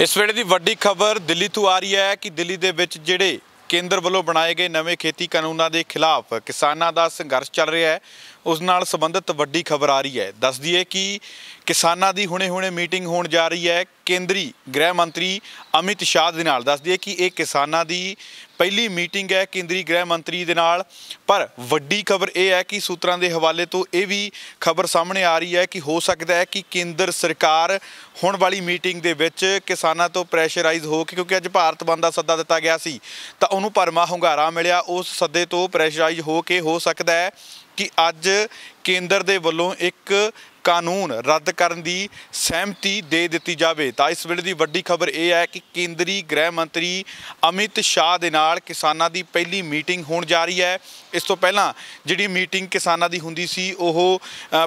इस वेले की वड्डी खबर दिल्ली तो आ रही है कि दिल्ली दे विच जिहड़े केंद्र वालों बनाए गए नवे खेती कानूनों के खिलाफ किसानों का संघर्ष चल रहा है, उस नाल संबंधित वड्डी खबर आ रही है। दस दईए कि किसानों की हुणे मीटिंग होने जा रही है केंद्रीय गृह मंत्री अमित शाह दे नाल। दस दईए कि एक किसानों की पहली मीटिंग है केंद्रीय गृह मंत्री दे नाल। पर वड्डी खबर यह है कि सूत्रां दे हवाले तो यह भी खबर सामने आ रही है कि हो सकता है कि केंद्र सरकार होने वाली मीटिंग दे विच किसानों तो प्रैशराइज हो के, क्योंकि अज भारत बंद का सद्दा दिता गया सी तां उहनूं भरमा हुंगारा मिलिया, उस सद्दे तो प्रैशराइज हो सकता है कि अज केंद्र दे वल्लों एक कानून रद्द करने की सहमति दे दी जाए। तो इस वेले की वड्डी खबर यह है कि केंद्रीय गृह मंत्री अमित शाह दे नाल किसानों की पहली मीटिंग होने जा रही है। इस तो पहला जिहड़ी मीटिंग किसानों की हुंदी सी ओह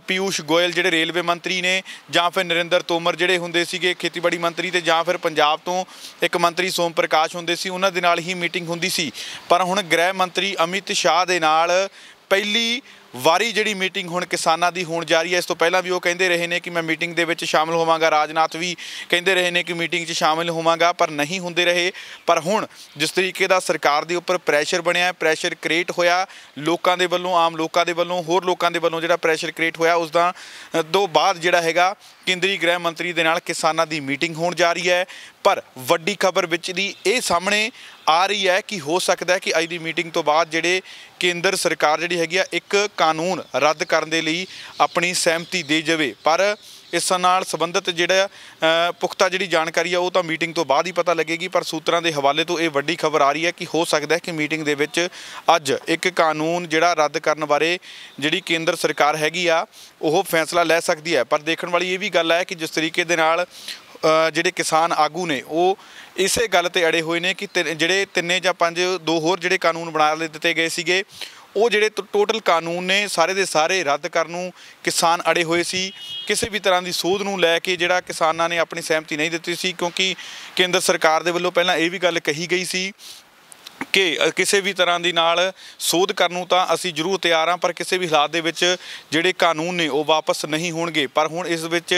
पीयूष गोयल जिहड़े रेलवे मंत्री ने, जां फिर नरेंद्र तोमर जिहड़े हुंदे सीगे खेतीबाड़ी मंत्री, ते जां फिर पंजाब तो एक मंत्री सोम प्रकाश हुंदे सी, उन्हां दे नाल ही मीटिंग हुंदी सी। पर हुण गृह मंत्री अमित शाह दे नाल पहली वारी जिहड़ी मीटिंग हुण किसानों की होण जा रही है। इस तो पहला भी वो कहिंदे रहे ने कि मैं मीटिंग दे विच शामिल होवांगा, राजनाथ भी कहिंदे रहे ने कि मीटिंग 'च शामिल होवांगा, पर नहीं हुंदे रहे। पर हुण जिस तरीके का सरकार के उपर प्रैशर बनिया, प्रैशर क्रिएट होया लोकां दे वल्लों, आम लोकां दे वल्लों, होर लोकां दे वल्लों जिहड़ा प्रैशर क्रिएट होया, उसदा तो बाद जिहड़ा हैगा केंद्रीय गृह मंत्री दे नाल किसानों की मीटिंग होण जा रही है। पर वड्डी खबर विच दी ये सामने आ रही है कि हो सकता है कि अज की मीटिंग तो बाद जिहड़े केंद्र सरकार जिहड़ी हैगी आ एक कानून रद्द करने दे लई अपनी सहमति दे जावे। पर इस नाल संबंधित जिहड़ा पुख्ता जिहड़ी जानकारी है वो तो मीटिंग तो बाद ही पता लगेगी। पर सूत्रां दे हवाले तो ये वड्डी खबर आ रही है कि हो सकता है कि मीटिंग दे विच अज एक कानून जिहड़ा रद्द करने बारे जिहड़ी केंद्र सरकार हैगी आ वो फैसला लै सकती है। पर देखण वाली ये भी गल है कि जिस तरीके दे नाल जिहड़े किसान आगू ने वो इस गल ते अड़े हुए ने कि जिहड़े 3 ਜਾਂ 5 दो होर जिहड़े कानून बना दिते गए सीगे वो जिहड़े टोटल कानून ने सारे दे सारे रद्द करन नूं किसान अड़े हुए सी। किसी भी तरह की सोध नूं लैके जिहड़ा किसानां ने अपनी सहमति नहीं दित्ती सी, क्योंकि केंद्र सरकार दे वल्लों पहलां ये भी गल कही गई सी कि किसी भी तरह की नाल सोध करनों तो असी जरूर तैयार हाँ, पर किसी भी हालात दे विच जिहड़े कानून ने वो वापस नहीं होणगे। पर हुण इस विच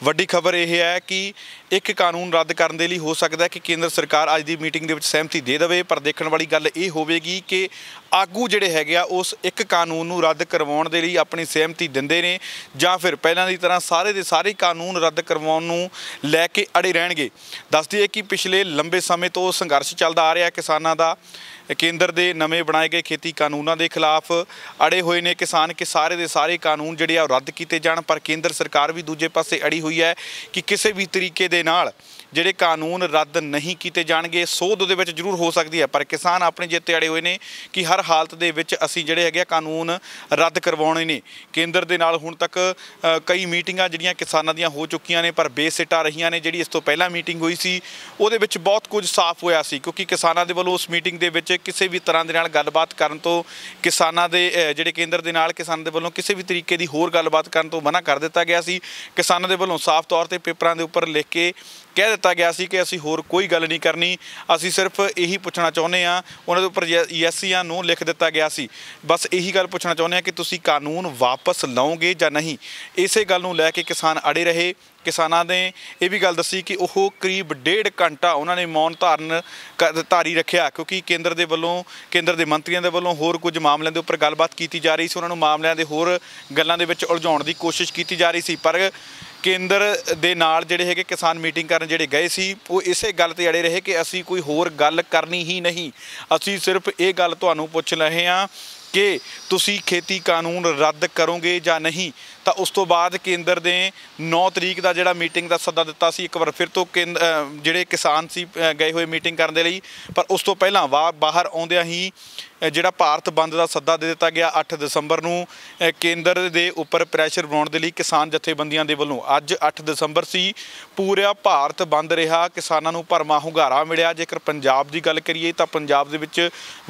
वड्डी खबर यह है कि एक कानून रद्द करने के लिए हो सकता है कि केंद्र सरकार अज की मीटिंग दे विच सहमति दे देवे। पर देखण वाली गल ये होवेगी कि आगू जिहड़े हैगे आ उस एक कानून नूं रद्द करवाउण दे लई अपनी सहमति दिंदे ने जां फिर पहलां दी तरह सारे दे सारे कानून रद्द करवाउण नूं लैके अड़े रहणगे। दस दईए कि पिछले लंबे समय तो संघर्ष चलदा आ रहा किसानां दा, केंद्र के नवे बनाए गए खेती कानूनों के खिलाफ अड़े हुए ने किसान कि सारे दे सारे कानून जिहड़े आ रद्द किए जाण। पर केंद्र सरकार भी दूजे पासे अड़ी हुई है कि किसी भी तरीके दे नाल जिहड़े कानून रद्द नहीं किए जाणगे। सोध उहदे विच जरूर हो सकती है, पर किसान अपने जिते अड़े हुए ने कि हर हालत दे विच असीं जिहड़े हैगे कानून रद्द करवाउणे ने। केंद्र दे नाल हुण तक कई मीटिंगां जिहड़ियां किसानां दीयां हो चुकीਆਂ ने, पर बेसिटा रहीਆਂ ने। जिहड़ी इस तो पहला मीटिंग हुई सी उहदे विच बहुत कुछ साफ होया सी, क्योंकि किसानां दे वल्लों उस मीटिंग दे विच किसी भी तरह दे नाल गलबात करन तो किसानां दे जिहड़े केंद्र दे नाल किसानां दे वल्लों किसी भी तरीके की होर गलबात करन तो मना कर दिता गया सी। किसानां दे वल्लों साफ तौर ते पेपरां दे उपर लिख के कह दिता गया सी कि असीं होर कोई गल नहीं करनी, असीं सिर्फ यही पुछना चाहुंदे आ। उन्हां दे उपर यस या नो लिख दिता गया सी, बस यही गल पुछना चाहुंदे आ कि तुसीं कानून वापस लओगे जां नहीं। इसे गल नूं लैके किसान अड़े रहे। किसानां ने यह भी गल दसी कि वह करीब 1.5 घंटा उन्होंने मौन धारी रखिया, क्योंकि केंद्र के वलों केंद्र के मंत्रियों के वलों होर कुछ मामलों के उपर गलबात की जा रही सी, उन्होंने मामलों के होर गल्लां दे विच उलझाउण की कोशिश की जा रही सी। पर केंद्र दे नाल जिहड़े हैगे किसान मीटिंग करन जिहड़े गए सी वो इसे गल ते अड़े रहे कि असीं कोई होर गल करनी ही नहीं, असीं सिर्फ ये गल तुहानूं पुछ रहे हैं कि तुसी खेती कानून रद्द करोगे या नहीं। तो उस तो बाद केंद्र ने 9 तरीक का जिहड़ा मीटिंग का सद्दा दिता सी, एक बार फिर तो जिहड़े किसान सी गए हुए मीटिंग करने लई। पर उस तो पहलां बाहर आउंदियां ही जिहड़ा भारत बंद का सद्दा दे दिता गया 8 दसंबर नूं केंद्र के उपर प्रैशर बनाउण दे लई किसान जथेबंदियां दे वल्लों। अज 8 दसंबर सी, पूरा भारत बंद रहा, किसानां नूं भरमा हुंगारा मिलिया। जेकर पंजाब की गल करिए तो पंजाब दे विच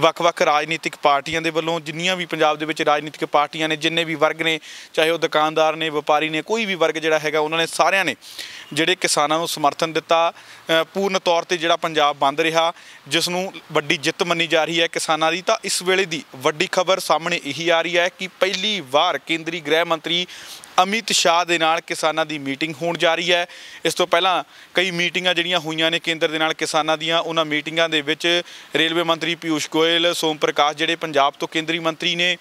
वख-वख राजनीतिक पार्टियां दे वल्लों जिन्नियां भी पंजाब दे विच राजनीतिक पार्टियां ने, जिन्ने भी वर्ग ने, चाहे वह दुकानदार ने, व्यापारी ने, कोई भी वर्ग जिहड़ा हैगा उन्होंने सारिਆਂ ने ਜਿਹੜੇ ਕਿਸਾਨਾਂ ਨੂੰ ਸਮਰਥਨ ਦਿੱਤਾ। ਪੂਰਨ ਤੌਰ ਤੇ ਜਿਹੜਾ ਪੰਜਾਬ ਬੰਦ ਰਿਹਾ, ਜਿਸ ਨੂੰ ਵੱਡੀ ਜਿੱਤ ਮੰਨੀ ਜਾ ਰਹੀ ਹੈ ਕਿਸਾਨਾਂ ਦੀ। ਤਾਂ ਇਸ ਵੇਲੇ ਦੀ ਵੱਡੀ ਖਬਰ ਸਾਹਮਣੇ ਇਹੀ ਆ ਰਹੀ ਹੈ ਕਿ ਪਹਿਲੀ ਵਾਰ ਕੇਂਦਰੀ ਗ੍ਰਹਿ ਮੰਤਰੀ ਅਮਿਤ ਸ਼ਾਹ ਦੇ ਨਾਲ ਕਿਸਾਨਾਂ ਦੀ ਮੀਟਿੰਗ ਹੋਣ ਜਾ ਰਹੀ ਹੈ। ਇਸ ਤੋਂ ਪਹਿਲਾਂ ਕਈ ਮੀਟਿੰਗਾਂ ਜਿਹੜੀਆਂ ਹੋਈਆਂ ਨੇ ਕੇਂਦਰ ਦੇ ਨਾਲ ਕਿਸਾਨਾਂ ਦੀਆਂ, ਉਹਨਾਂ ਮੀਟਿੰਗਾਂ ਦੇ ਵਿੱਚ ਰੇਲਵੇ ਮੰਤਰੀ ਪਿਊਸ਼ ਗੋਇਲ, ਸੋਮ ਪ੍ਰਕਾਸ਼ ਜਿਹੜੇ ਪੰਜਾਬ ਤੋਂ ਕੇਂਦਰੀ ਮੰਤਰੀ ਨੇ,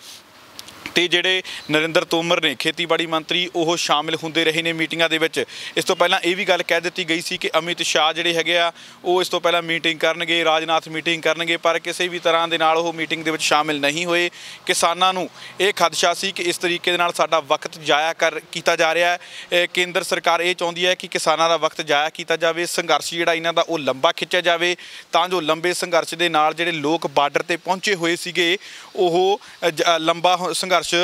ਤੇ ਜਿਹੜੇ ਨਰਿੰਦਰ ਤੋਮਰ ਨੇ ਖੇਤੀਬਾੜੀ ਮੰਤਰੀ, ਉਹ ਸ਼ਾਮਿਲ ਹੁੰਦੇ ਰਹੇ ਨੇ ਮੀਟਿੰਗਾਂ ਦੇ ਵਿੱਚ। ਇਸ ਤੋਂ ਪਹਿਲਾਂ ਇਹ ਵੀ ਗੱਲ ਕਹਿ ਦਿੱਤੀ ਗਈ ਸੀ ਕਿ ਅਮਿਤ ਸ਼ਾਹ ਜਿਹੜੇ ਹੈਗੇ ਆ ਉਹ ਇਸ ਤੋਂ ਪਹਿਲਾਂ ਮੀਟਿੰਗ ਕਰਨਗੇ, ਰਾਜਨਾਥ ਮੀਟਿੰਗ ਕਰਨਗੇ, ਪਰ ਕਿਸੇ ਵੀ ਤਰ੍ਹਾਂ ਦੇ ਨਾਲ ਉਹ ਮੀਟਿੰਗ ਦੇ ਵਿੱਚ ਸ਼ਾਮਿਲ ਨਹੀਂ ਹੋਏ। ਕਿਸਾਨਾਂ ਨੂੰ ਇਹ ਖਦਸ਼ਾ ਸੀ ਕਿ ਇਸ ਤਰੀਕੇ ਦੇ ਨਾਲ ਸਾਡਾ ਵਕਤ ਜਾਇਆ ਕੀਤਾ ਜਾ ਰਿਹਾ ਹੈ। ਕੇਂਦਰ ਸਰਕਾਰ ਇਹ ਚਾਹੁੰਦੀ ਹੈ ਕਿ ਕਿਸਾਨਾਂ ਦਾ ਵਕਤ ਜਾਇਆ ਕੀਤਾ ਜਾਵੇ, ਸੰਘਰਸ਼ ਜਿਹੜਾ ਇਹਨਾਂ ਦਾ ਉਹ ਲੰਬਾ ਖਿੱਚਿਆ ਜਾਵੇ, ਤਾਂ ਜੋ ਲੰਬੇ ਸੰਘਰਸ਼ ਦੇ ਨਾਲ ਜਿਹੜੇ ਲੋਕ ਬਾਰਡਰ ਤੇ ਪਹੁੰਚੇ ਹੋਏ ਸੀਗੇ ਉਹ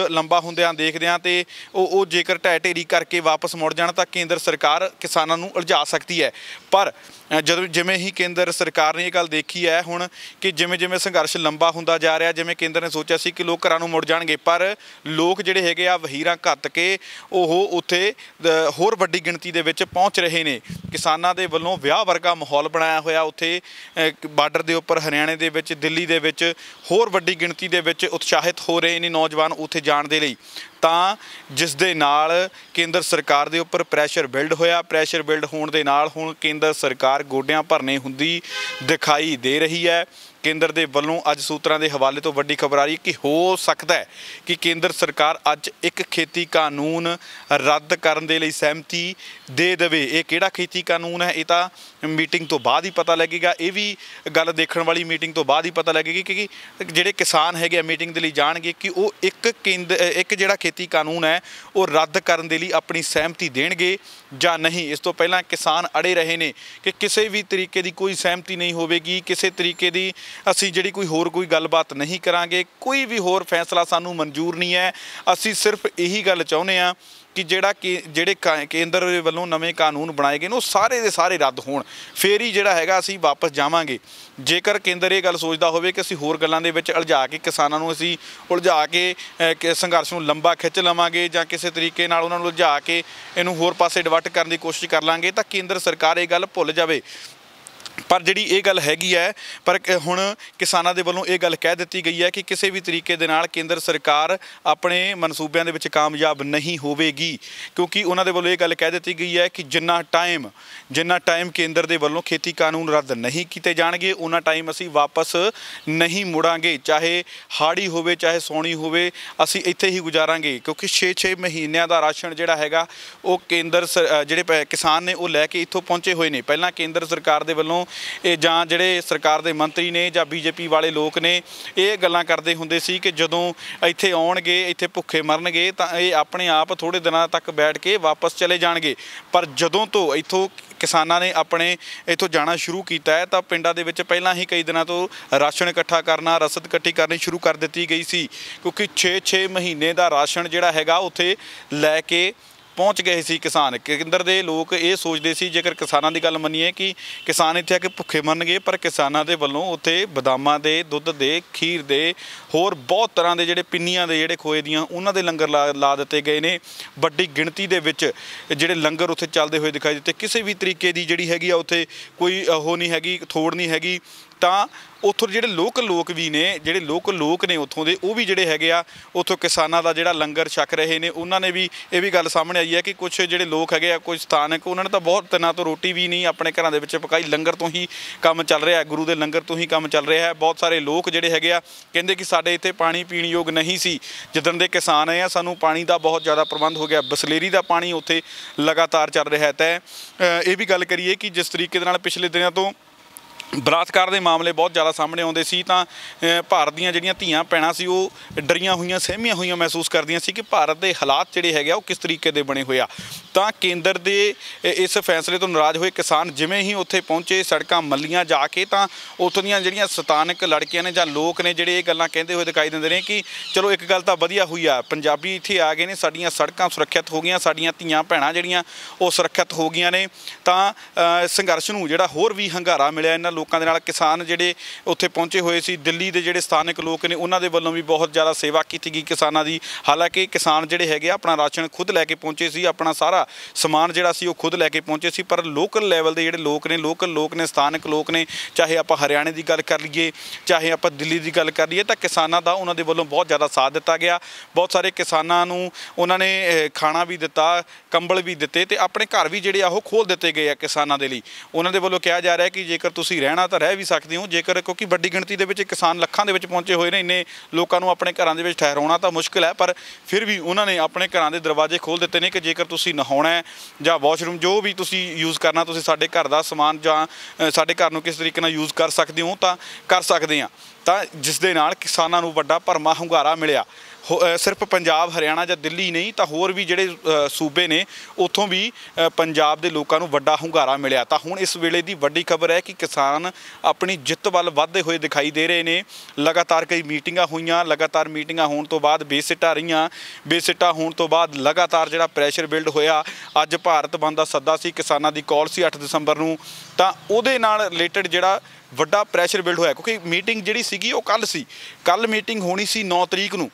ਲੰਬਾ ਹੁੰਦਿਆਂ ਦੇਖਦਿਆਂ ਤੇ ਉਹ ਜੇਕਰ ਢਹਿ ਢੇਰੀ ਕਰਕੇ ਵਾਪਸ ਮੁੜ ਜਾਣ ਤਾਂ ਕੇਂਦਰ ਸਰਕਾਰ ਕਿਸਾਨਾਂ ਨੂੰ ਉਲਝਾ ਸਕਦੀ ਹੈ। ਪਰ ਜਿਵੇਂ ਹੀ ਕੇਂਦਰ ਸਰਕਾਰ ਨੇ ਇਹ ਗੱਲ ਦੇਖੀ ਹੈ ਹੁਣ ਕਿ ਜਿਵੇਂ ਸੰਘਰਸ਼ ਲੰਬਾ ਹੁੰਦਾ ਜਾ ਰਿਹਾ, ਜਿਵੇਂ ਕੇਂਦਰ ਨੇ ਸੋਚਿਆ ਸੀ ਕਿ ਲੋਕ ਘਰਾਂ ਨੂੰ ਮੁੜ ਜਾਣਗੇ, ਪਰ ਲੋਕ ਜਿਹੜੇ ਹੈਗੇ ਆ ਵਹੀਰਾਂ ਘੱਤ ਕੇ ਉਹ ਉੱਥੇ ਹੋਰ ਵੱਡੀ ਗਿਣਤੀ ਦੇ ਵਿੱਚ ਪਹੁੰਚ ਰਹੇ ਨੇ। ਕਿਸਾਨਾਂ ਦੇ ਵੱਲੋਂ ਵਿਆਹ ਵਰਗਾ ਮਾਹੌਲ ਬਣਾਇਆ ਹੋਇਆ ਉੱਥੇ ਬਾਰਡਰ ਦੇ ਉੱਪਰ, ਹਰਿਆਣੇ ਦੇ ਵਿੱਚ, ਦਿੱਲੀ ਦੇ ਵਿੱਚ ਹੋਰ ਵੱਡੀ ਗਿਣਤੀ ਦੇ ਵਿੱਚ ਉਤਸ਼ਾਹਿਤ ਹੋ ਰਹੇ ਨੇ ਨੌਜਵਾਨ ਉੱਥੇ ਜਾਣ ਦੇ ਲਈ। ਤਾਂ ਜਿਸ ਦੇ ਨਾਲ ਕੇਂਦਰ ਸਰਕਾਰ ਦੇ ਉੱਪਰ ਪ੍ਰੈਸ਼ਰ ਬਿਲਡ ਹੋਇਆ। ਪ੍ਰੈਸ਼ਰ ਬਿਲਡ ਹੋਣ ਦੇ ਨਾਲ ਹੁਣ ਕੇਂਦਰ ਸਰਕਾਰ ਗੋਡਿਆਂ ਭਰਨੇ ਹੁੰਦੀ ਦਿਖਾਈ ਦੇ ਰਹੀ ਹੈ। ਕੇਂਦਰ ਦੇ ਵੱਲੋਂ ਅੱਜ ਸੂਤਰਾਂ ਦੇ ਹਵਾਲੇ ਤੋਂ ਵੱਡੀ ਖਬਰ ਆ ਰਹੀ ਹੈ ਕਿ ਹੋ ਸਕਦਾ ਹੈ ਕਿ ਕੇਂਦਰ ਸਰਕਾਰ ਅੱਜ ਇੱਕ ਖੇਤੀ ਕਾਨੂੰਨ ਰੱਦ ਕਰਨ ਦੇ ਲਈ ਸਹਿਮਤੀ ਦੇ ਦੇਵੇ। ਇਹ ਕਿਹੜਾ ਖੇਤੀ ਕਾਨੂੰਨ ਹੈ ਇਹ ਤਾਂ ਮੀਟਿੰਗ ਤੋਂ ਬਾਅਦ ਹੀ ਪਤਾ ਲੱਗੇਗਾ। ਇਹ ਵੀ ਗੱਲ ਦੇਖਣ ਵਾਲੀ ਮੀਟਿੰਗ ਤੋਂ ਬਾਅਦ ਹੀ ਪਤਾ ਲੱਗੇਗੀ ਕਿ ਜਿਹੜੇ ਕਿਸਾਨ ਹੈਗੇ ਆ ਮੀਟਿੰਗ ਦੇ ਲਈ ਜਾਣਗੇ ਕਿ ਉਹ ਇੱਕ ਜਿਹੜਾ ਖੇਤੀ ਕਾਨੂੰਨ ਹੈ ਉਹ ਰੱਦ ਕਰਨ ਦੇ ਲਈ ਆਪਣੀ ਸਹਿਮਤੀ ਦੇਣਗੇ ਜਾਂ ਨਹੀਂ। ਇਸ ਤੋਂ ਪਹਿਲਾਂ ਕਿਸਾਨ ਅੜੇ ਰਹੇ ਨੇ ਕਿ ਕਿਸੇ ਵੀ ਤਰੀਕੇ ਦੀ ਕੋਈ ਸਹਿਮਤੀ ਨਹੀਂ ਹੋਵੇਗੀ, ਕਿਸੇ ਤਰੀਕੇ ਦੀ ਅਸੀਂ ਜਿਹੜੀ ਕੋਈ ਗੱਲਬਾਤ ਨਹੀਂ ਕਰਾਂਗੇ, ਕੋਈ ਵੀ ਹੋਰ ਫੈਸਲਾ ਸਾਨੂੰ ਮਨਜ਼ੂਰ ਨਹੀਂ ਹੈ। ਅਸੀਂ ਸਿਰਫ ਇਹੀ ਗੱਲ ਚਾਹੁੰਦੇ ਹਾਂ ਕਿ ਜਿਹੜੇ ਕੇਂਦਰ ਵੱਲੋਂ ਨਵੇਂ ਕਾਨੂੰਨ ਬਣਾਏ ਗਏ ਨੇ ਉਹ ਸਾਰੇ ਦੇ ਸਾਰੇ ਰੱਦ ਹੋਣ, ਫਿਰ ਹੀ ਜਿਹੜਾ ਹੈਗਾ ਅਸੀਂ ਵਾਪਸ ਜਾਵਾਂਗੇ। ਜੇਕਰ ਕੇਂਦਰ ਇਹ ਗੱਲ ਸੋਚਦਾ ਹੋਵੇ ਕਿ ਅਸੀਂ ਹੋਰ ਗੱਲਾਂ ਦੇ ਵਿੱਚ ਉਲਝਾ ਕੇ ਕਿਸਾਨਾਂ ਨੂੰ ਅਸੀਂ ਉਲਝਾ ਕੇ ਸੰਘਰਸ਼ ਨੂੰ ਲੰਬਾ ਖਿੱਚ ਲਵਾਂਗੇ ਜਾਂ ਕਿਸੇ ਤਰੀਕੇ ਨਾਲ ਉਹਨਾਂ ਨੂੰ ਉਲਝਾ ਕੇ ਇਹਨੂੰ ਹੋਰ ਪਾਸੇ ਡਿਵਰਟ ਕਰਨ ਦੀ ਕੋਸ਼ਿਸ਼ ਕਰ ਲਾਂਗੇ ਤਾਂ ਕੇਂਦਰ ਸਰਕਾਰ ਇਹ ਗੱਲ ਭੁੱਲ ਜਾਵੇ। ਪਰ ਜਿਹੜੀ ਇਹ ਗੱਲ ਹੈਗੀ ਹੈ, ਪਰ ਹੁਣ ਕਿਸਾਨਾਂ ਦੇ ਵੱਲੋਂ ਇਹ ਗੱਲ ਕਹਿ ਦਿੱਤੀ ਗਈ ਹੈ ਕਿ ਕਿਸੇ ਵੀ ਤਰੀਕੇ ਦੇ ਨਾਲ ਕੇਂਦਰ ਸਰਕਾਰ ਆਪਣੇ ਮਨਸੂਬਿਆਂ ਦੇ ਵਿੱਚ ਕਾਮਯਾਬ ਨਹੀਂ ਹੋਵੇਗੀ, ਕਿਉਂਕਿ ਉਹਨਾਂ ਦੇ ਵੱਲੋਂ ਇਹ ਗੱਲ ਕਹਿ ਦਿੱਤੀ ਗਈ ਹੈ ਕਿ ਜਿੰਨਾ ਟਾਈਮ ਕੇਂਦਰ ਦੇ ਵੱਲੋਂ ਖੇਤੀ ਕਾਨੂੰਨ ਰੱਦ ਨਹੀਂ ਕੀਤੇ ਜਾਣਗੇ ਉਹਨਾਂ ਟਾਈਮ ਅਸੀਂ ਵਾਪਸ ਨਹੀਂ ਮੁੜਾਂਗੇ। ਚਾਹੇ ਹਾੜੀ ਹੋਵੇ ਚਾਹੇ ਸੌਣੀ ਹੋਵੇ, ਅਸੀਂ ਇੱਥੇ ਹੀ ਗੁਜ਼ਾਰਾਂਗੇ। ਕਿਉਂਕਿ 6 ਮਹੀਨਿਆਂ ਦਾ ਰਾਸ਼ਨ ਜਿਹੜਾ ਹੈਗਾ ਉਹ ਜਿਹੜੇ ਕਿਸਾਨ ਨੇ ਉਹ ਲੈ ਕੇ ਇੱਥੋਂ ਪਹੁੰਚੇ ਹੋਏ ਨੇ। ਪਹਿਲਾਂ ਕੇਂਦਰ ਸਰਕਾਰ ਦੇ ਵੱਲੋਂ ਇਹ ਜਾਂ ਜਿਹੜੇ ਸਰਕਾਰ ਦੇ ਮੰਤਰੀ ਨੇ ਜਾਂ ਬੀਜੇਪੀ ਵਾਲੇ ਲੋਕ ਨੇ ਇਹ ਗੱਲਾਂ ਕਰਦੇ ਹੁੰਦੇ ਸੀ ਕਿ ਜਦੋਂ ਇੱਥੇ ਆਉਣਗੇ ਇੱਥੇ ਭੁੱਖੇ ਮਰਨਗੇ ਤਾਂ ਇਹ ਆਪਣੇ ਆਪ ਥੋੜ੍ਹੇ ਦਿਨਾਂ ਤੱਕ ਬੈਠ ਕੇ ਵਾਪਸ ਚਲੇ ਜਾਣਗੇ। ਪਰ ਜਦੋਂ ਤੋਂ ਇੱਥੋਂ ਕਿਸਾਨਾਂ ਨੇ ਆਪਣੇ ਇੱਥੋਂ ਜਾਣਾ ਸ਼ੁਰੂ ਕੀਤਾ ਹੈ ਤਾਂ ਪਿੰਡਾਂ ਦੇ ਵਿੱਚ ਪਹਿਲਾਂ ਹੀ ਕਈ ਦਿਨਾਂ ਤੋਂ ਰਾਸ਼ਨ ਇਕੱਠਾ ਕਰਨਾ, ਰਸਦ ਇਕੱਠੀ ਕਰਨੀ ਸ਼ੁਰੂ ਕਰ ਦਿੱਤੀ ਗਈ ਸੀ, ਕਿਉਂਕਿ 6 ਮਹੀਨੇ ਦਾ ਰਾਸ਼ਨ ਜਿਹੜਾ ਹੈਗਾ ਉੱਥੇ ਲੈ ਕੇ ਪਹੁੰਚ ਗਏ ਸੀ ਕਿਸਾਨ। ਕੇਂਦਰ ਦੇ ਲੋਕ ਇਹ ਸੋਚਦੇ ਸੀ, ਜੇਕਰ ਕਿਸਾਨਾਂ ਦੀ ਗੱਲ ਮੰਨੀਏ, ਕਿ ਕਿਸਾਨ ਇੱਥੇ ਆ ਕੇ ਭੁੱਖੇ ਮਰਨਗੇ, ਪਰ ਕਿਸਾਨਾਂ ਦੇ ਵੱਲੋਂ ਉੱਥੇ ਬਦਾਮਾਂ ਦੇ, ਦੁੱਧ ਦੇ, ਖੀਰ ਦੇ, ਹੋਰ ਬਹੁਤ ਤਰ੍ਹਾਂ ਦੇ ਜਿਹੜੇ ਪਿੰਨੀਆਂ ਦੇ, ਜਿਹੜੇ ਖੋਏ ਦੀਆਂ, ਉਹਨਾਂ ਦੇ ਲੰਗਰ ਲਾ ਦਿੱਤੇ ਗਏ ਨੇ। ਵੱਡੀ ਗਿਣਤੀ ਦੇ ਵਿੱਚ ਜਿਹੜੇ ਲੰਗਰ ਉੱਥੇ ਚੱਲਦੇ ਹੋਏ ਦਿਖਾਈ ਦਿੱਤੇ। ਕਿਸੇ ਵੀ ਤਰੀਕੇ ਦੀ ਜਿਹੜੀ ਹੈਗੀ ਆ ਉੱਥੇ ਕੋਈ ਉਹ ਨਹੀਂ ਹੈਗੀ, ਥੋੜ ਨਹੀਂ ਹੈਗੀ। ਤਾਂ ਉੱਥੋਂ ਜਿਹੜੇ ਲੋਕ ਵੀ ਨੇ, ਜਿਹੜੇ ਲੋਕ ਨੇ ਉੱਥੋਂ ਦੇ, ਉਹ ਵੀ ਜਿਹੜੇ ਹੈਗੇ ਆ ਉੱਥੋਂ ਕਿਸਾਨਾਂ ਦਾ ਜਿਹੜਾ ਲੰਗਰ ਛਕ ਰਹੇ ਨੇ। ਉਹਨਾਂ ਨੇ ਵੀ ਇਹ ਵੀ ਗੱਲ ਸਾਹਮਣੇ ਆਈ ਹੈ ਕਿ ਕੁਛ ਜਿਹੜੇ ਲੋਕ ਹੈਗੇ ਆ, ਕੁਝ ਸਥਾਨਕ, ਉਹਨਾਂ ਨੇ ਤਾਂ ਬਹੁਤ ਦਿਨਾਂ ਤੋਂ ਰੋਟੀ ਵੀ ਨਹੀਂ ਆਪਣੇ ਘਰਾਂ ਦੇ ਵਿੱਚ ਪਕਾਈ, ਲੰਗਰ ਤੋਂ ਹੀ ਕੰਮ ਚੱਲ ਰਿਹਾ, ਗੁਰੂ ਦੇ ਲੰਗਰ ਤੋਂ ਹੀ ਕੰਮ ਚੱਲ ਰਿਹਾ ਹੈ। ਬਹੁਤ ਸਾਰੇ ਲੋਕ ਜਿਹੜੇ ਹੈਗੇ ਆ ਕਹਿੰਦੇ ਕਿ ਸਾਡੇ ਇੱਥੇ ਪਾਣੀ ਪੀਣ ਯੋਗ ਨਹੀਂ ਸੀ, ਜਿੱਦਣ ਦੇ ਕਿਸਾਨ ਆਏ ਆ ਸਾਨੂੰ ਪਾਣੀ ਦਾ ਬਹੁਤ ਜ਼ਿਆਦਾ ਪ੍ਰਬੰਧ ਹੋ ਗਿਆ। ਬਸਲੇਰੀ ਦਾ ਪਾਣੀ ਉੱਥੇ ਲਗਾਤਾਰ ਚੱਲ ਰਿਹਾ ਹੈ। ਤਾਂ ਇਹ ਵੀ ਗੱਲ ਕਰੀਏ ਕਿ ਜਿਸ ਤਰੀਕੇ ਦੇ ਨਾਲ ਪਿਛਲੇ ਦਿਨਾਂ ਤੋਂ ਬਲਾਤਕਾਰ ਦੇ ਮਾਮਲੇ ਬਹੁਤ ਜ਼ਿਆਦਾ ਸਾਹਮਣੇ ਆਉਂਦੇ ਸੀ, ਤਾਂ ਭਾਰਤ ਦੀਆਂ ਜਿਹੜੀਆਂ ਧੀਆਂ ਭੈਣਾਂ ਸੀ ਉਹ ਡਰੀਆਂ ਹੋਈਆਂ, ਸਹਿਮੀਆਂ ਹੋਈਆਂ ਮਹਿਸੂਸ ਕਰਦੀਆਂ ਸੀ ਕਿ ਭਾਰਤ ਦੇ ਹਾਲਾਤ ਜਿਹੜੇ ਹੈਗੇ ਆ ਉਹ ਕਿਸ ਤਰੀਕੇ ਦੇ ਬਣੇ ਹੋਏ ਆ। ਤਾਂ ਕੇਂਦਰ ਦੇ ਇਸ ਫੈਸਲੇ ਤੋਂ ਨਾਰਾਜ਼ ਹੋਏ ਕਿਸਾਨ ਜਿਵੇਂ ਹੀ ਉੱਥੇ ਪਹੁੰਚੇ, ਸੜਕਾਂ ਮੱਲੀਆਂ ਜਾ ਕੇ, ਤਾਂ ਉੱਥੋਂ ਦੀਆਂ ਜਿਹੜੀਆਂ ਸਥਾਨਕ ਲੜਕੀਆਂ ਨੇ ਜਾਂ ਲੋਕ ਨੇ ਜਿਹੜੇ ਇਹ ਗੱਲਾਂ ਕਹਿੰਦੇ ਹੋਏ ਦਿਖਾਈ ਦਿੰਦੇ ਨੇ ਕਿ ਚਲੋ ਇੱਕ ਗੱਲ ਤਾਂ ਵਧੀਆ ਹੋਈ ਆ, ਪੰਜਾਬੀ ਇੱਥੇ ਆ ਗਏ ਨੇ, ਸਾਡੀਆਂ ਸੜਕਾਂ ਸੁਰੱਖਿਅਤ ਹੋ ਗਈਆਂ, ਸਾਡੀਆਂ ਧੀਆਂ ਭੈਣਾਂ ਜਿਹੜੀਆਂ ਉਹ ਸੁਰੱਖਿਅਤ ਹੋ ਗਈਆਂ ਨੇ। ਤਾਂ ਸੰਘਰਸ਼ ਨੂੰ ਜਿਹੜਾ ਹੋਰ ਵੀ ਹੰਗਾਰਾ ਮਿਲਿਆ ਇਹਨਾਂ ਲੋਕਾਂ ਦੇ ਨਾਲ किसान ਜਿਹੜੇ ਉੱਥੇ ਪਹੁੰਚੇ ਹੋਏ ਸੀ। ਦਿੱਲੀ ਦੇ ਜਿਹੜੇ ਸਥਾਨਕ ਲੋਕ ਨੇ ਉਹਨਾਂ ਦੇ ਵੱਲੋਂ ਵੀ ਬਹੁਤ ਜ਼ਿਆਦਾ ਸੇਵਾ ਕੀਤੀ ਗਈ ਕਿਸਾਨਾਂ ਦੀ। ਹਾਲਾਂਕਿ ਕਿਸਾਨ ਜਿਹੜੇ ਹੈਗੇ ਆਪਣਾ ਰਾਸ਼ਨ ਖੁਦ ਲੈ ਕੇ ਪਹੁੰਚੇ ਸੀ, ਆਪਣਾ ਸਾਰਾ ਸਮਾਨ ਜਿਹੜਾ ਸੀ ਉਹ ਖੁਦ ਲੈ ਕੇ ਪਹੁੰਚੇ ਸੀ। ਪਰ ਲੋਕਲ ਲੈਵਲ ਦੇ ਜਿਹੜੇ ਲੋਕ ਨੇ ਸਥਾਨਕ ਲੋਕ ਨੇ, ਚਾਹੇ ਆਪਾਂ ਹਰਿਆਣੇ ਦੀ ਗੱਲ ਕਰ ਲਈਏ, ਚਾਹੇ ਆਪਾਂ ਦਿੱਲੀ ਦੀ ਗੱਲ ਕਰ ਲਈਏ, ਤਾਂ ਕਿਸਾਨਾਂ ਦਾ ਉਹਨਾਂ ਦੇ ਵੱਲੋਂ ਬਹੁਤ ਜ਼ਿਆਦਾ ਸਾਥ ਦਿੱਤਾ ਗਿਆ। ਬਹੁਤ ਸਾਰੇ ਕਿਸਾਨਾਂ ਨੂੰ ਉਹਨਾਂ ਨੇ ਖਾਣਾ ਵੀ ਦਿੱਤਾ, ਕੰਬਲ ਵੀ ਦਿੱਤੇ ਤੇ ਆਪਣੇ ਘਰ ਵੀ ਜਿਹੜੇ ਆ ਉਹ ਖੋਲ੍ਹ ਦਿੱਤੇ ਗਏ ਆ ਕਿਸਾਨਾਂ ਦੇ ਲਈ। ਉਹਨਾਂ ਦੇ ਵੱਲੋਂ ਕਿਹਾ ਜਾ ਰਿਹਾ ਕਿ ਜੇਕਰ ਤੁਸੀਂ ਰਹਿਣਾ ਤਾਂ ਰਹਿ ਵੀ ਸਕਦੇ ਹੋ, ਜੇਕਰ ਕਿਉਂਕਿ ਵੱਡੀ ਗਿਣਤੀ ਦੇ ਵਿੱਚ ਕਿਸਾਨ ਲੱਖਾਂ ਦੇ ਵਿੱਚ ਪਹੁੰਚੇ ਹੋਏ ਨੇ, ਇੰਨੇ ਲੋਕਾਂ ਨੂੰ ਆਪਣੇ ਘਰਾਂ ਦੇ ਵਿੱਚ ਠਹਿਰਾਉਣਾ ਤਾਂ ਮੁਸ਼ਕਿਲ ਹੈ, ਪਰ ਫਿਰ ਵੀ ਉਹਨਾਂ ਨੇ ਆਪਣੇ ਘਰਾਂ ਦੇ ਦਰਵਾਜ਼ੇ ਖੋਲ੍ਹ ਦਿੱਤੇ ਨੇ ਕਿ ਜੇਕਰ ਤੁਸੀਂ ਨਹਾਉਣਾ ਹੈ ਜਾਂ ਵਾਸ਼ਰੂਮ ਜੋ ਵੀ ਤੁਸੀਂ ਯੂਜ਼ ਕਰਨਾ, ਤੁਸੀਂ ਸਾਡੇ ਘਰ ਦਾ ਸਮਾਨ ਜਾਂ ਸਾਡੇ ਘਰ ਨੂੰ ਕਿਸ ਤਰੀਕੇ ਨਾਲ ਯੂਜ਼ ਕਰ ਸਕਦੇ ਹੋ ਤਾਂ ਕਰ ਸਕਦੇ ਹਾਂ। ਤਾਂ ਜਿਸ ਦੇ ਨਾਲ ਕਿਸਾਨਾਂ ਨੂੰ ਵੱਡਾ ਭਰਮਾ ਹੁੰਗਾਰਾ ਮਿਲਿਆ। ਸਿਰਫ ਪੰਜਾਬ, ਹਰਿਆਣਾ ਜਾਂ ਦਿੱਲੀ ਨਹੀਂ ਤਾਂ ਹੋਰ ਵੀ ਜਿਹੜੇ ਸੂਬੇ ਨੇ ਉੱਥੋਂ ਵੀ ਪੰਜਾਬ ਦੇ ਲੋਕਾਂ ਨੂੰ ਵੱਡਾ ਹੁੰਗਾਰਾ ਮਿਲਿਆ। ਤਾਂ ਹੁਣ ਇਸ ਵੇਲੇ ਦੀ ਵੱਡੀ ਖਬਰ ਹੈ ਕਿ ਕਿਸਾਨ ਆਪਣੀ ਜਿੱਤ ਵੱਲ ਵੱਧਦੇ ਹੋਏ ਦਿਖਾਈ ਦੇ ਰਹੇ ਨੇ। ਲਗਾਤਾਰ ਕਈ ਮੀਟਿੰਗਾਂ ਹੋਈਆਂ, ਲਗਾਤਾਰ ਮੀਟਿੰਗਾਂ ਹੋਣ ਤੋਂ ਬਾਅਦ ਬੇਸਿੱਟਾ ਰਹੀਆਂ, ਬੇਸਿੱਟਾ ਹੋਣ ਤੋਂ ਬਾਅਦ ਲਗਾਤਾਰ ਜਿਹੜਾ ਪ੍ਰੈਸ਼ਰ ਬਿਲਡ ਹੋਇਆ। ਅੱਜ ਭਾਰਤ ਬੰਦ ਦਾ ਸੱਦਾ ਸੀ, ਕਿਸਾਨਾਂ ਦੀ ਕਾਲ ਸੀ 8 ਦਸੰਬਰ ਨੂੰ, ਤਾਂ ਉਹਦੇ ਨਾਲ ਰਿਲੇਟਡ ਜਿਹੜਾ ਵੱਡਾ ਪ੍ਰੈਸ਼ਰ ਬਿਲਡ ਹੋਇਆ ਕਿਉਂਕਿ ਮੀਟਿੰਗ ਜਿਹੜੀ ਸੀਗੀ ਉਹ ਕੱਲ੍ਹ ਸੀ। ਕੱਲ੍ਹ ਮੀਟਿੰਗ ਹੋਣੀ ਸੀ 9 ਤਰੀਕ ਨੂੰ,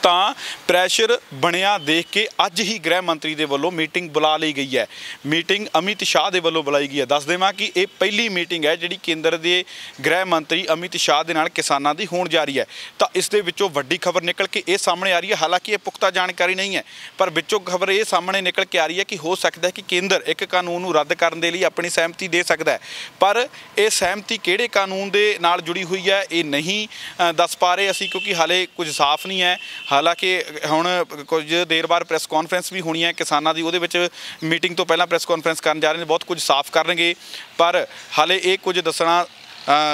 ਤਾਂ ਪ੍ਰੈਸ਼ਰ ਬਣਿਆ ਦੇਖ ਕੇ ਅੱਜ ਹੀ ਗ੍ਰਹਿ ਮੰਤਰੀ ਦੇ ਵੱਲੋਂ ਮੀਟਿੰਗ ਬੁਲਾ ਲਈ ਗਈ ਹੈ। ਮੀਟਿੰਗ ਅਮਿਤ ਸ਼ਾਹ ਦੇ ਵੱਲੋਂ ਬੁਲਾਈ ਗਈ ਹੈ। ਦੱਸ ਦੇਵਾਂ ਕਿ ਇਹ ਪਹਿਲੀ ਮੀਟਿੰਗ ਹੈ ਜਿਹੜੀ ਕੇਂਦਰ ਦੇ ਗ੍ਰਹਿ ਮੰਤਰੀ ਅਮਿਤ ਸ਼ਾਹ ਦੇ ਨਾਲ ਕਿਸਾਨਾਂ ਦੀ ਹੋਣ ਜਾ ਰਹੀ ਹੈ। ਤਾਂ ਇਸ ਦੇ ਵਿੱਚੋਂ ਵੱਡੀ ਖਬਰ ਨਿਕਲ ਕੇ ਇਹ ਸਾਹਮਣੇ ਆ ਰਹੀ ਹੈ, ਹਾਲਾਂਕਿ ਇਹ ਪੁਖਤਾ ਜਾਣਕਾਰੀ ਨਹੀਂ ਹੈ, ਪਰ ਵਿੱਚੋਂ ਖਬਰ ਇਹ ਸਾਹਮਣੇ ਨਿਕਲ ਕੇ ਆ ਰਹੀ ਹੈ ਕਿ ਹੋ ਸਕਦਾ ਹੈ ਕਿ ਕੇਂਦਰ ਇੱਕ ਕਾਨੂੰਨ ਨੂੰ ਰੱਦ ਕਰਨ ਦੇ ਲਈ ਆਪਣੀ ਸਹਿਮਤੀ ਦੇ ਸਕਦਾ ਹੈ, ਪਰ ਇਹ ਸਹਿਮਤੀ ਕਿਹੜੇ ਕਾਨੂੰਨ ਦੇ ਨਾਲ ਜੁੜੀ ਹੋਈ ਹੈ ਇਹ ਨਹੀਂ ਦੱਸ ਪਾ ਰਹੇ ਅਸੀਂ, ਕਿਉਂਕਿ ਹਾਲੇ ਕੁਝ ਸਾਫ਼ ਨਹੀਂ ਹੈ। ਹਾਲਾਂਕਿ ਹੁਣ ਕੁਝ ਦੇਰ ਬਾਅਦ ਪ੍ਰੈਸ ਕਾਨਫਰੰਸ ਵੀ ਹੋਣੀ ਹੈ ਕਿਸਾਨਾਂ ਦੀ, ਉਹਦੇ ਵਿੱਚ ਮੀਟਿੰਗ ਤੋਂ ਪਹਿਲਾਂ ਪ੍ਰੈਸ ਕਾਨਫਰੰਸ ਕਰਨ ਜਾ ਰਹੇ ਨੇ, ਬਹੁਤ ਕੁਝ ਸਾਫ਼ ਕਰਨਗੇ, ਪਰ ਹਾਲੇ ਇਹ ਕੁਝ ਦੱਸਣਾ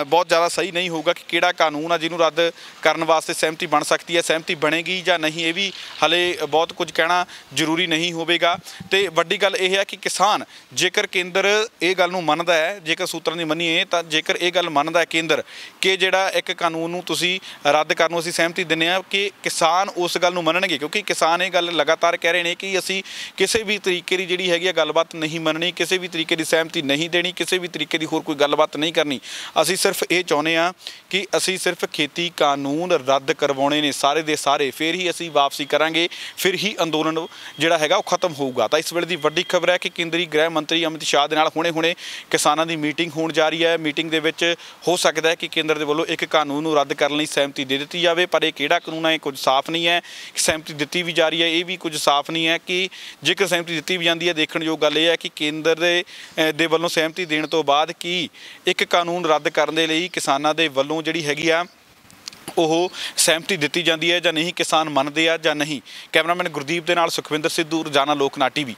ਬਹੁਤ ਜ਼ਿਆਦਾ ਸਹੀ ਨਹੀਂ ਹੋਊਗਾ ਕਿ ਕਿਹੜਾ ਕਾਨੂੰਨ ਆ ਜਿਹਨੂੰ ਰੱਦ ਕਰਨ ਵਾਸਤੇ ਸਹਿਮਤੀ ਬਣ ਸਕਦੀ ਹੈ, ਸਹਿਮਤੀ ਬਣੇਗੀ ਜਾਂ ਨਹੀਂ, ਇਹ ਵੀ ਹਾਲੇ ਬਹੁਤ ਕੁਝ ਕਹਿਣਾ ਜ਼ਰੂਰੀ ਨਹੀਂ ਹੋਵੇਗਾ। ਤੇ ਵੱਡੀ ਗੱਲ ਇਹ ਹੈ ਕਿ ਕਿਸਾਨ ਜੇਕਰ ਕੇਂਦਰ ਇਹ ਗੱਲ ਨੂੰ ਮੰਨਦਾ ਹੈ, ਜੇਕਰ ਸੂਤਰਾਂ ਦੀ ਮੰਨੀਏ ਤਾਂ ਜੇਕਰ ਇਹ ਗੱਲ ਮੰਨਦਾ ਹੈ ਕੇਂਦਰ ਕਿ ਜਿਹੜਾ ਇੱਕ ਕਾਨੂੰਨ ਨੂੰ ਤੁਸੀਂ ਰੱਦ ਕਰਨ ਨੂੰ ਅਸੀਂ ਸਹਿਮਤੀ ਦਿੰਦੇ ਹਾਂ, ਕਿ ਕਿਸਾਨ ਉਸ ਗੱਲ ਨੂੰ ਮੰਨਣਗੇ, ਕਿਉਂਕਿ ਕਿਸਾਨ ਇਹ ਗੱਲ ਲਗਾਤਾਰ ਕਹਿ ਰਹੇ ਨੇ ਕਿ ਅਸੀਂ ਕਿਸੇ ਵੀ ਤਰੀਕੇ ਦੀ ਜਿਹੜੀ ਹੈਗੀ ਆ ਗੱਲਬਾਤ ਨਹੀਂ ਮੰਨਣੀ, ਕਿਸੇ ਵੀ ਤਰੀਕੇ ਦੀ ਸਹਿਮਤੀ ਨਹੀਂ ਦੇਣੀ, ਕਿਸੇ ਵੀ ਤਰੀਕੇ ਦੀ ਹੋਰ ਕੋਈ ਗੱਲਬਾਤ ਨਹੀਂ ਕਰਨੀ। ਅਸੀਂ ਸਿਰਫ ਇਹ ਚਾਹੁੰਦੇ ਹਾਂ ਕਿ ਅਸੀਂ ਸਿਰਫ ਖੇਤੀ ਕਾਨੂੰਨ ਰੱਦ ਕਰਵਾਉਣੇ ਨੇ ਸਾਰੇ ਦੇ ਸਾਰੇ, ਫਿਰ ਹੀ ਅਸੀਂ ਵਾਪਸੀ ਕਰਾਂਗੇ, ਫਿਰ ਹੀ ਅੰਦੋਲਨ ਜਿਹੜਾ ਹੈਗਾ ਉਹ ਖਤਮ ਹੋਊਗਾ। ਤਾਂ ਇਸ ਵੇਲੇ ਦੀ ਵੱਡੀ ਖਬਰ ਹੈ ਕਿ ਕੇਂਦਰੀ ਗ੍ਰਹਿ ਮੰਤਰੀ ਅਮਿਤ ਸ਼ਾਹ ਦੇ ਨਾਲ ਹੁਣੇ ਕਿਸਾਨਾਂ ਦੀ ਮੀਟਿੰਗ ਹੋਣ ਜਾ ਰਹੀ ਹੈ। ਮੀਟਿੰਗ ਦੇ ਵਿੱਚ ਹੋ ਸਕਦਾ ਹੈ ਕਿ ਕੇਂਦਰ ਦੇ ਵੱਲੋਂ ਇੱਕ ਕਾਨੂੰਨ ਨੂੰ ਰੱਦ ਕਰਨ ਲਈ ਸਹਿਮਤੀ ਦੇ ਦਿੱਤੀ ਜਾਵੇ, ਪਰ ਇਹ ਕਿਹੜਾ ਕਾਨੂੰਨ ਹੈ ਇਹ ਕੁਝ ਸਾਫ਼ ਨਹੀਂ ਹੈ। ਸਹਿਮਤੀ ਦਿੱਤੀ ਵੀ ਜਾ ਰਹੀ ਹੈ, ਇਹ ਵੀ ਕੁਝ ਸਾਫ਼ ਨਹੀਂ ਹੈ ਕਿ ਜੇਕਰ ਸਹਿਮਤੀ ਦਿੱਤੀ ਵੀ ਜਾਂਦੀ ਹੈ, ਦੇਖਣਯੋਗ ਗੱਲ ਇਹ ਹੈ ਕਿ ਕੇਂਦਰ ਦੇ ਵੱਲੋਂ ਸਹਿਮਤੀ ਦੇਣ ਤੋਂ ਬਾਅਦ ਕੀ ਇੱਕ ਕਾਨੂੰਨ ਰੱਦ ਕਰਨ ਦੇ ਲਈ ਕਿਸਾਨਾਂ ਦੇ ਵੱਲੋਂ ਜਿਹੜੀ ਹੈਗੀ ਆ ਉਹ ਸਹਿਮਤੀ ਦਿੱਤੀ ਜਾਂਦੀ ਹੈ ਜਾਂ ਨਹੀਂ, ਕਿਸਾਨ ਮੰਨਦੇ ਆ ਜਾਂ ਨਹੀਂ। ਕੈਮਰਾਮੈਨ ਗੁਰਦੀਪ ਦੇ ਨਾਲ ਸੁਖਵਿੰਦਰ ਸਿੱਧੂ, ਰੋਜ਼ਾਨਾ ਲੋਕ ਨਾਟ ਟੀਵੀ।